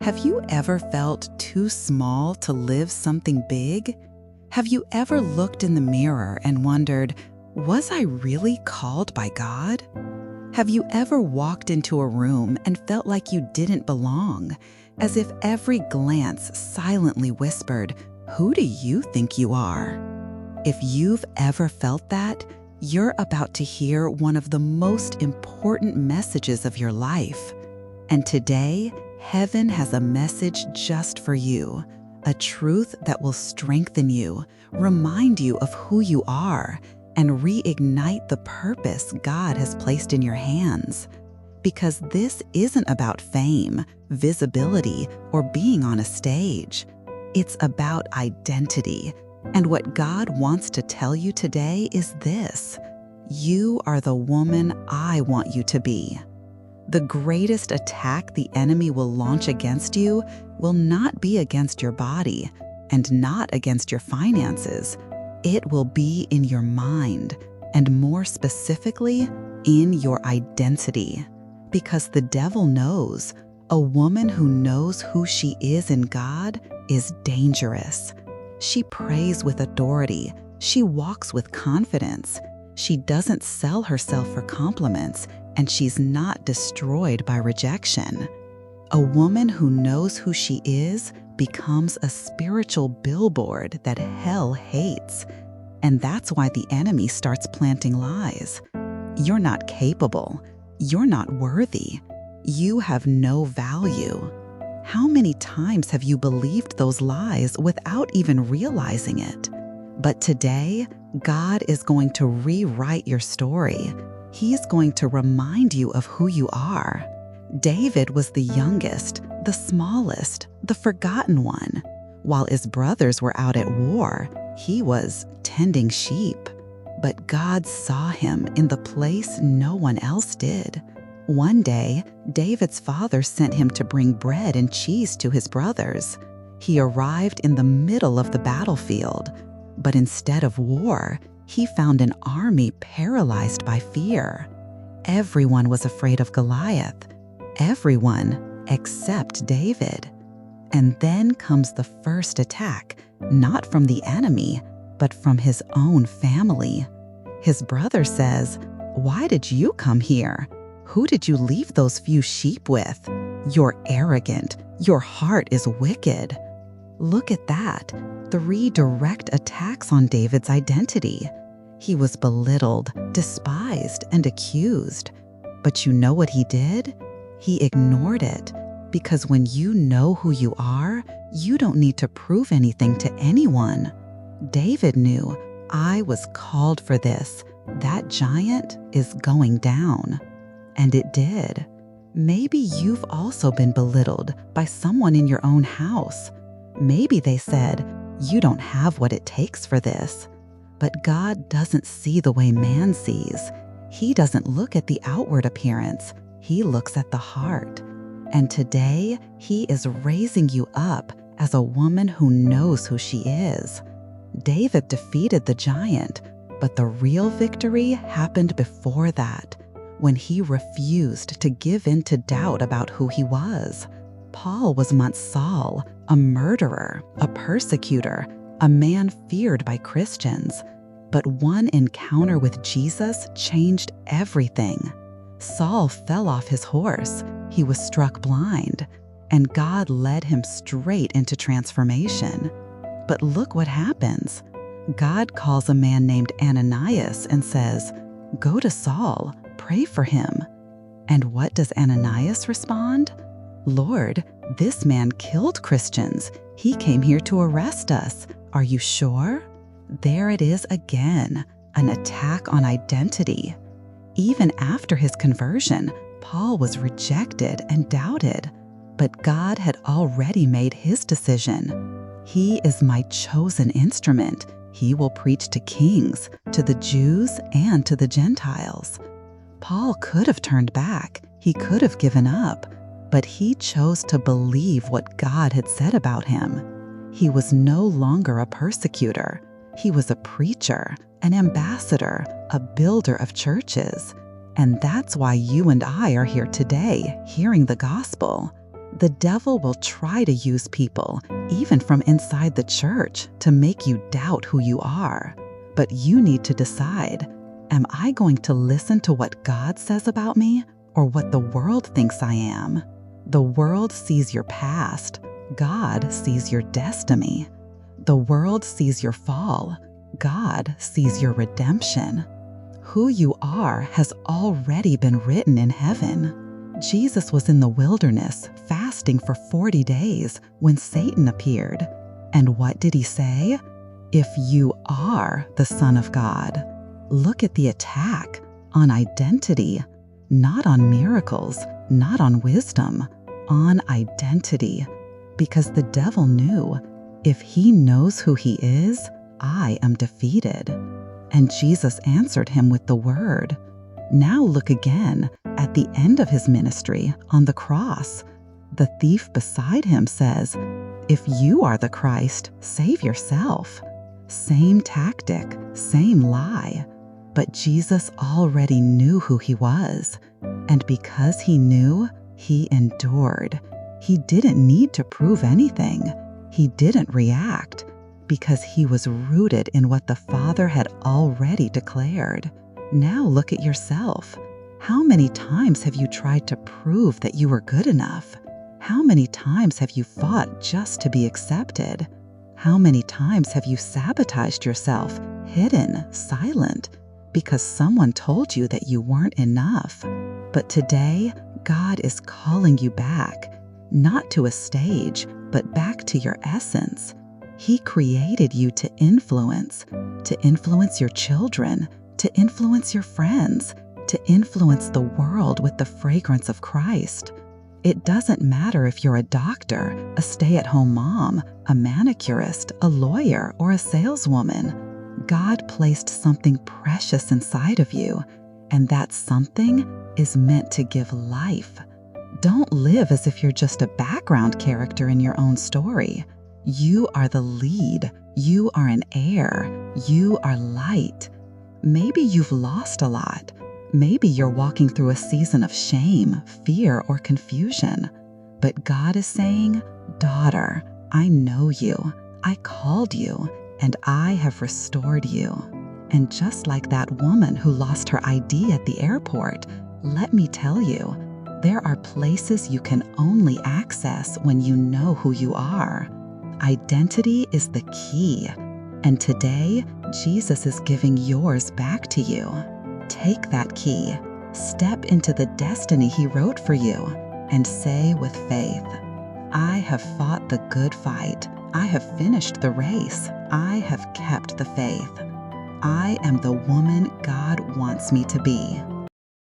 Have you ever felt too small to live something big? Have you ever looked in the mirror and wondered, was I really called by God? Have you ever walked into a room and felt like you didn't belong, as if every glance silently whispered, who do you think you are? If you've ever felt that, you're about to hear one of the most important messages of your life. And today, heaven has a message just for you, a truth that will strengthen you, remind you of who you are, and reignite the purpose God has placed in your hands. Because this isn't about fame, visibility, or being on a stage. It's about identity. And what God wants to tell you today is this: you are the woman I want you to be. The greatest attack the enemy will launch against you will not be against your body and not against your finances. It will be in your mind, and more specifically, in your identity. Because the devil knows a woman who knows who she is in God is dangerous. She prays with authority. She walks with confidence. She doesn't sell herself for compliments, and she's not destroyed by rejection. A woman who knows who she is becomes a spiritual billboard that hell hates. And that's why the enemy starts planting lies. You're not capable. You're not worthy. You have no value. How many times have you believed those lies without even realizing it? But today, God is going to rewrite your story. He's going to remind you of who you are. David was the youngest, the smallest, the forgotten one. While his brothers were out at war, he was tending sheep. But God saw him in the place no one else did. One day, David's father sent him to bring bread and cheese to his brothers. He arrived in the middle of the battlefield, but instead of war, he found an army paralyzed by fear. Everyone was afraid of Goliath. Everyone except David. And then comes the first attack, not from the enemy, but from his own family. His brother says, "Why did you come here? Who did you leave those few sheep with? You're arrogant. Your heart is wicked." Look at that. 3 direct attacks on David's identity. He was belittled, despised, and accused. But you know what he did? He ignored it. Because when you know who you are, you don't need to prove anything to anyone. David knew, I was called for this. That giant is going down. And it did. Maybe you've also been belittled by someone in your own house. Maybe they said, you don't have what it takes for this. But God doesn't see the way man sees. He doesn't look at the outward appearance. He looks at the heart. And today, He is raising you up as a woman who knows who she is. David defeated the giant, but the real victory happened before that, when he refused to give in to doubt about who he was. Paul was once Saul, a murderer, a persecutor, a man feared by Christians. But one encounter with Jesus changed everything. Saul fell off his horse. He was struck blind, and God led him straight into transformation. But look what happens. God calls a man named Ananias and says, "Go to Saul, pray for him." And what does Ananias respond? "Lord, this man killed Christians. He came here to arrest us. Are you sure?" There it is again, an attack on identity. Even after his conversion, Paul was rejected and doubted. But God had already made his decision. He is my chosen instrument. He will preach to kings, to the Jews, and to the Gentiles. Paul could have turned back. He could have given up. But he chose to believe what God had said about him. He was no longer a persecutor. He was a preacher, an ambassador, a builder of churches. And that's why you and I are here today, hearing the gospel. The devil will try to use people, even from inside the church, to make you doubt who you are. But you need to decide, am I going to listen to what God says about me or what the world thinks I am? The world sees your past. God sees your destiny. The world sees your fall. God sees your redemption. Who you are has already been written in heaven. Jesus was in the wilderness fasting for 40 days when Satan appeared. And what did he say? If you are the Son of God. Look at the attack on identity, not on miracles, not on wisdom, on identity. Because the devil knew, if he knows who he is, I am defeated. And Jesus answered him with the word. Now look again at the end of his ministry on the cross. The thief beside him says, if you are the Christ, save yourself. Same tactic, same lie. But Jesus already knew who he was. And because he knew, he endured. He didn't need to prove anything. He didn't react because he was rooted in what the Father had already declared. Now look at yourself. How many times have you tried to prove that you were good enough? How many times have you fought just to be accepted? How many times have you sabotaged yourself, hidden, silent, because someone told you that you weren't enough? But today, God is calling you back, not to a stage, but back to your essence. He created you to influence your children, to influence your friends, to influence the world with the fragrance of Christ. It doesn't matter if you're a doctor, a stay-at-home mom, a manicurist, a lawyer, or a saleswoman. God placed something precious inside of you, and that something is meant to give life. Don't live as if you're just a background character in your own story. You are the lead. You are an heir. You are light. Maybe you've lost a lot. Maybe you're walking through a season of shame, fear, or confusion. But God is saying, daughter, I know you. I called you, and I have restored you. And just like that woman who lost her ID at the airport, let me tell you, there are places you can only access when you know who you are. Identity is the key, and today, Jesus is giving yours back to you. Take that key, step into the destiny He wrote for you, and say with faith, I have fought the good fight. I have finished the race. I have kept the faith. I am the woman God wants me to be.